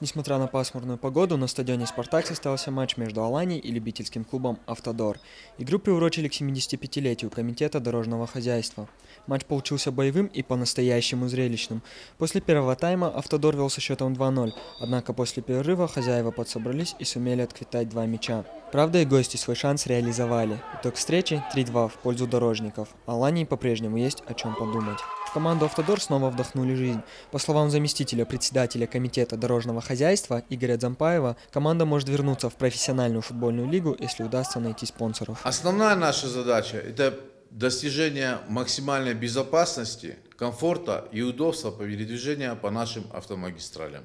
Несмотря на пасмурную погоду, на стадионе «Спартак» состоялся матч между Аланией и любительским клубом «Автодор». Игру приурочили к 75-летию Комитета дорожного хозяйства. Матч получился боевым и по-настоящему зрелищным. После первого тайма «Автодор» вел со счетом 2-0, однако после перерыва хозяева подсобрались и сумели отквитать 2 мяча. Правда, и гости свой шанс реализовали. Итог встречи 3-2 в пользу дорожников. Алании по-прежнему есть о чем подумать. В команду «Автодор» снова вдохнули жизнь. По словам заместителя председателя Комитета дорожного хозяйства Игоря Дзампаева, команда может вернуться в профессиональную футбольную лигу, если удастся найти спонсоров. Основная наша задача – это достижение максимальной безопасности, комфорта и удобства по передвижению по нашим автомагистралям.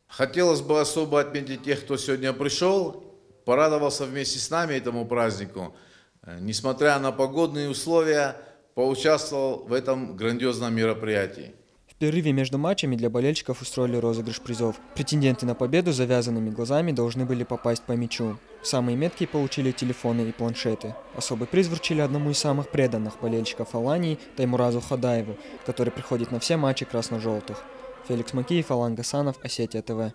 Хотелось бы особо отметить тех, кто сегодня пришел, порадовался вместе с нами этому празднику, несмотря на погодные условия, поучаствовал в этом грандиозном мероприятии. В перерыве между матчами для болельщиков устроили розыгрыш призов. Претенденты на победу с завязанными глазами должны были попасть по мячу. Самые меткие получили телефоны и планшеты. Особый приз вручили одному из самых преданных болельщиков Алании Таймуразу Хадаеву, который приходит на все матчи красно-желтых. Феликс Макеев, Алан Гасанов, Осетия ТВ.